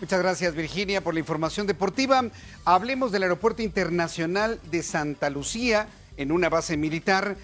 Muchas gracias, Virginia, por la información deportiva. Hablemos del Aeropuerto Internacional de Santa Lucía, en una base militar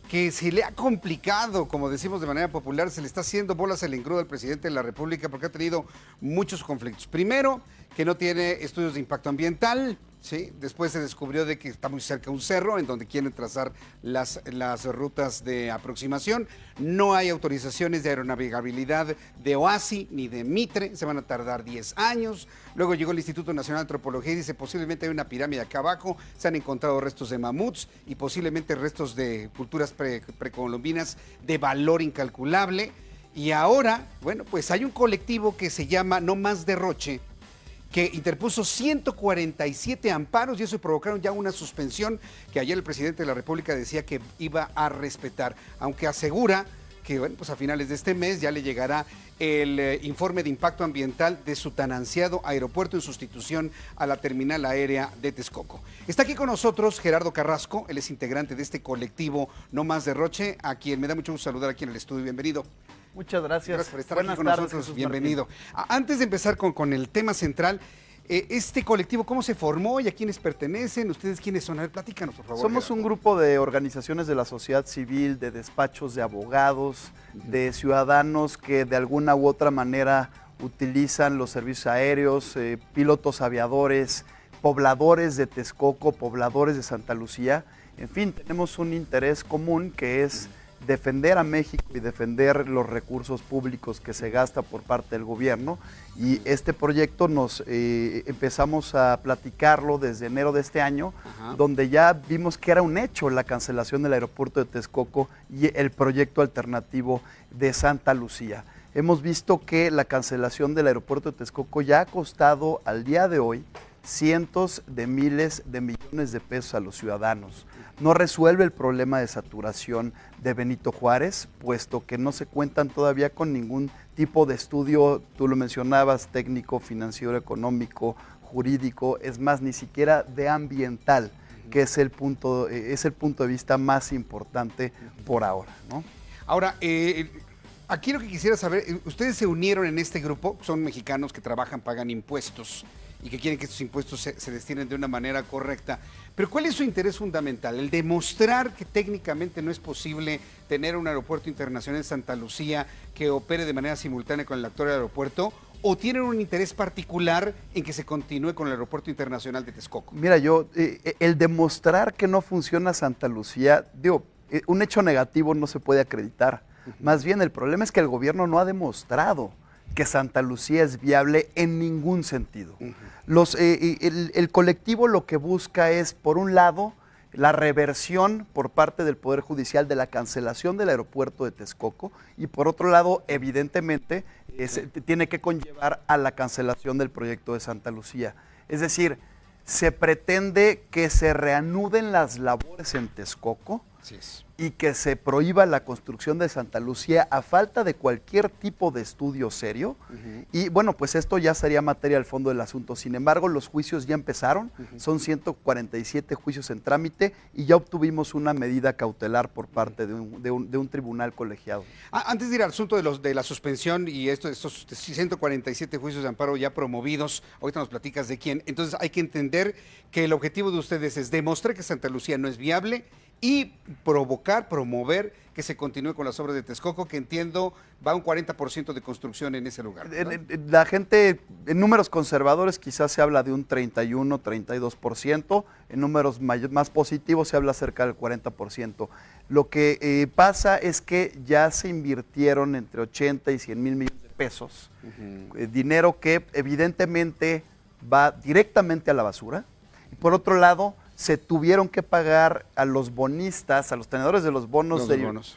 que se le ha complicado, como decimos de manera popular, se le está haciendo bolas el engrudo al presidente de la República porque ha tenido muchos conflictos. Primero, que no tiene estudios de impacto ambiental, ¿sí? Después se descubrió de que está muy cerca un cerro en donde quieren trazar las rutas de aproximación. No hay autorizaciones de aeronavegabilidad de OASI ni de Mitre, se van a tardar 10 años. Luego llegó el Instituto Nacional de Antropología y dice posiblemente hay una pirámide acá abajo, se han encontrado restos de mamuts y posiblemente restos de culturas precolombinas de valor incalculable. Y ahora, bueno, pues hay un colectivo que se llama No Más Derroche, que interpuso 147 amparos y eso provocaron ya una suspensión que ayer el presidente de la República decía que iba a respetar, aunque asegura que bueno, pues a finales de este mes ya le llegará el informe de impacto ambiental de su tan ansiado aeropuerto en sustitución a la terminal aérea de Texcoco. Está aquí con nosotros Gerardo Carrasco, él es integrante de este colectivo No Más Derroche, a quien me da mucho gusto saludar aquí en el estudio. Bienvenido. Muchas gracias. Gracias por estar Buenas aquí con tardes, nosotros. Jesús Bienvenido. Martín. Antes de empezar con el tema central, este colectivo, ¿cómo se formó y a quiénes pertenecen? ¿Ustedes quiénes son? A ver, platícanos, por favor. Somos un grupo de organizaciones de la sociedad civil, de despachos de abogados, de ciudadanos que de alguna u otra manera utilizan los servicios aéreos, pilotos aviadores, pobladores de Texcoco, pobladores de Santa Lucía. En fin, tenemos un interés común que es defender a México y defender los recursos públicos que se gasta por parte del gobierno, y este proyecto nos empezamos a platicarlo desde enero de este año. Ajá. Donde ya vimos que era un hecho la cancelación del aeropuerto de Texcoco y el proyecto alternativo de Santa Lucía. Hemos visto que la cancelación del aeropuerto de Texcoco ya ha costado al día de hoy cientos de miles de millones de pesos a los ciudadanos. No resuelve el problema de saturación de Benito Juárez, puesto que no se cuentan todavía con ningún tipo de estudio, tú lo mencionabas, técnico, financiero, económico, jurídico, es más, ni siquiera de ambiental, que es el punto de vista más importante por ahora, ¿no? Ahora, aquí lo que quisiera saber, ustedes se unieron en este grupo, son mexicanos que trabajan, pagan impuestos y que quieren que estos impuestos se destinen de una manera correcta. Pero ¿cuál es su interés fundamental? ¿El demostrar que técnicamente no es posible tener un aeropuerto internacional en Santa Lucía que opere de manera simultánea con el actual aeropuerto? ¿O tienen un interés particular en que se continúe con el aeropuerto internacional de Texcoco? Mira, el demostrar que no funciona Santa Lucía, un hecho negativo no se puede acreditar. Más bien el problema es que el gobierno no ha demostrado que Santa Lucía es viable en ningún sentido. El colectivo lo que busca es, por un lado, la reversión por parte del Poder Judicial de la cancelación del aeropuerto de Texcoco, y por otro lado, evidentemente, tiene que conllevar a la cancelación del proyecto de Santa Lucía. Es decir, se pretende que se reanuden las labores en Texcoco, sí es, y que se prohíba la construcción de Santa Lucía a falta de cualquier tipo de estudio serio. Y bueno, pues esto ya sería materia al fondo del asunto. Sin embargo, los juicios ya empezaron, son 147 juicios en trámite y ya obtuvimos una medida cautelar por parte de un tribunal colegiado. Antes de ir al asunto de la suspensión y estos 147 juicios de amparo ya promovidos, ahorita nos platicas de quién, entonces hay que entender que el objetivo de ustedes es demostrar que Santa Lucía no es viable y promover que se continúe con las obras de Texcoco, que entiendo va un 40% de construcción en ese lugar, ¿no? La gente, en números conservadores quizás se habla de un 31, 32%, en números más positivos se habla cerca del 40%. Lo que pasa es que ya se invirtieron entre 80 y 100 mil millones de pesos, dinero que evidentemente va directamente a la basura, y por otro lado, se tuvieron que pagar a los bonistas, a los tenedores de los bonos,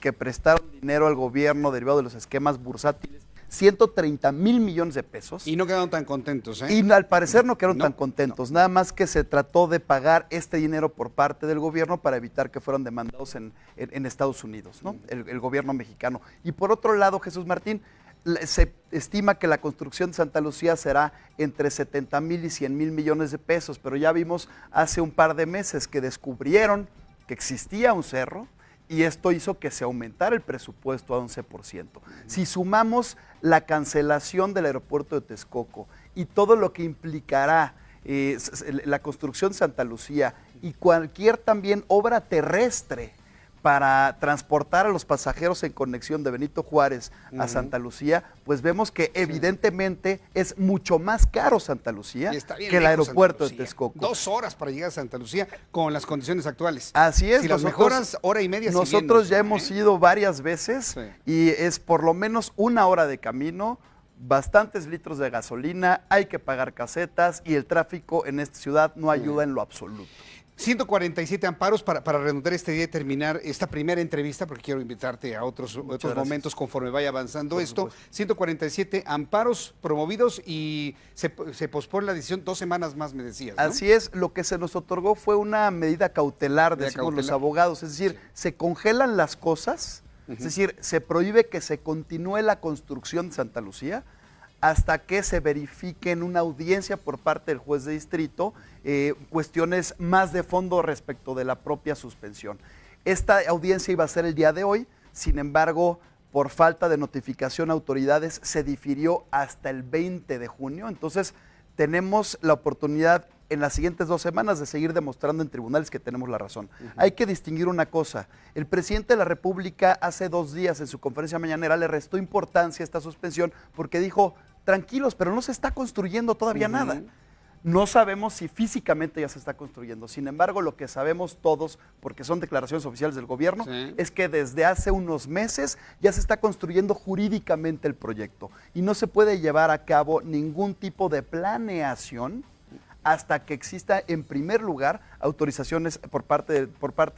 que prestaron dinero al gobierno derivado de los esquemas bursátiles, 130 mil millones de pesos. Y no quedaron tan contentos, ¿eh? Y al parecer no quedaron tan contentos, nada más que se trató de pagar este dinero por parte del gobierno para evitar que fueran demandados en Estados Unidos, ¿no? El gobierno mexicano. Y por otro lado, Jesús Martín, se estima que la construcción de Santa Lucía será entre 70 mil y 100 mil millones de pesos, pero ya vimos hace un par de meses que descubrieron que existía un cerro y esto hizo que se aumentara el presupuesto a 11%. Si sumamos la cancelación del aeropuerto de Texcoco y todo lo que implicará la construcción de Santa Lucía y cualquier también obra terrestre para transportar a los pasajeros en conexión de Benito Juárez a Santa Lucía, pues vemos que evidentemente es mucho más caro Santa Lucía que el aeropuerto de Texcoco. 2 horas para llegar a Santa Lucía con las condiciones actuales. Así es. Si las mejoras, hora y media. Nosotros ya hemos ido varias veces y es por lo menos 1 hora de camino, bastantes litros de gasolina, hay que pagar casetas y el tráfico en esta ciudad no ayuda en lo absoluto. 147 amparos para redondar este día y terminar esta primera entrevista, porque quiero invitarte a otros momentos conforme vaya avanzando esto. 147 amparos promovidos y se pospone la decisión 2 semanas más, me decías, ¿no? Así es, lo que se nos otorgó fue una medida cautelar, decimos los abogados, es decir, se congelan las cosas, es decir, se prohíbe que se continúe la construcción de Santa Lucía hasta que se verifique en una audiencia por parte del juez de distrito cuestiones más de fondo respecto de la propia suspensión. Esta audiencia iba a ser el día de hoy, sin embargo, por falta de notificación a autoridades, se difirió hasta el 20 de junio. Entonces, tenemos la oportunidad en las siguientes 2 semanas de seguir demostrando en tribunales que tenemos la razón. Hay que distinguir una cosa. El presidente de la República hace 2 días en su conferencia mañanera le restó importancia a esta suspensión porque dijo, tranquilos, pero no se está construyendo todavía nada. No sabemos si físicamente ya se está construyendo. Sin embargo, lo que sabemos todos, porque son declaraciones oficiales del gobierno, es que desde hace unos meses ya se está construyendo jurídicamente el proyecto y no se puede llevar a cabo ningún tipo de planeación hasta que exista en primer lugar autorizaciones por parte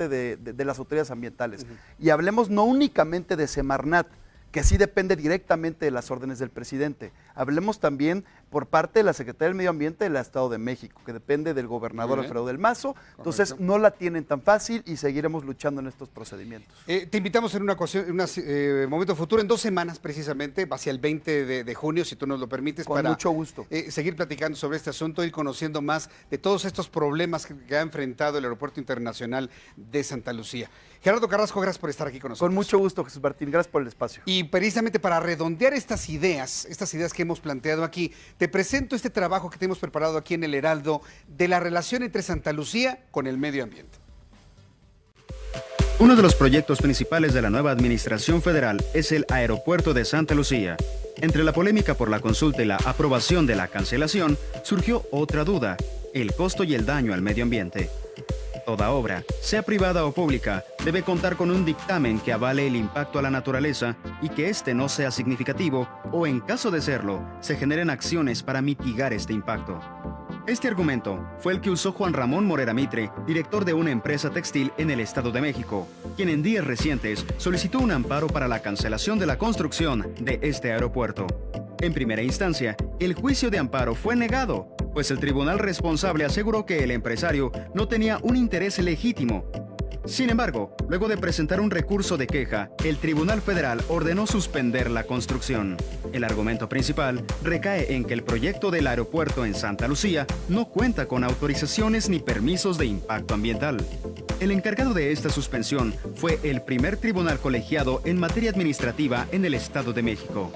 de las autoridades ambientales. Y hablemos no únicamente de Semarnat, que sí depende directamente de las órdenes del presidente. Hablemos también por parte de la Secretaría del Medio Ambiente del Estado de México, que depende del gobernador Alfredo del Mazo. Entonces, no la tienen tan fácil y seguiremos luchando en estos procedimientos. Te invitamos en un momento futuro, en 2 semanas precisamente, hacia el 20 de junio, si tú nos lo permites. Con mucho gusto. Seguir platicando sobre este asunto, ir conociendo más de todos estos problemas que ha enfrentado el Aeropuerto Internacional de Santa Lucía. Gerardo Carrasco, gracias por estar aquí con nosotros. Con mucho gusto, Jesús Martín. Gracias por el espacio. Y precisamente para redondear estas ideas que hemos planteado aquí, te presento este trabajo que te hemos preparado aquí en El Heraldo de la relación entre Santa Lucía con el medio ambiente. Uno de los proyectos principales de la nueva administración federal es el Aeropuerto de Santa Lucía. Entre la polémica por la consulta y la aprobación de la cancelación, surgió otra duda: el costo y el daño al medio ambiente. Toda obra, sea privada o pública, debe contar con un dictamen que avale el impacto a la naturaleza y que éste no sea significativo o, en caso de serlo, se generen acciones para mitigar este impacto. Este argumento fue el que usó Juan Ramón Morera Mitre, director de una empresa textil en el Estado de México, quien en días recientes solicitó un amparo para la cancelación de la construcción de este aeropuerto. En primera instancia, el juicio de amparo fue negado, pues el tribunal responsable aseguró que el empresario no tenía un interés legítimo. Sin embargo, luego de presentar un recurso de queja, el Tribunal Federal ordenó suspender la construcción. El argumento principal recae en que el proyecto del aeropuerto en Santa Lucía no cuenta con autorizaciones ni permisos de impacto ambiental. El encargado de esta suspensión fue el primer tribunal colegiado en materia administrativa en el Estado de México.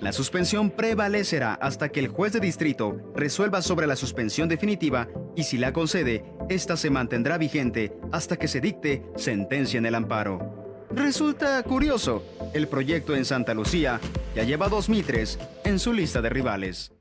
La suspensión prevalecerá hasta que el juez de distrito resuelva sobre la suspensión definitiva y si la concede, esta se mantendrá vigente hasta que se dicte sentencia en el amparo. Resulta curioso, el proyecto en Santa Lucía ya lleva 2 mitres en su lista de rivales.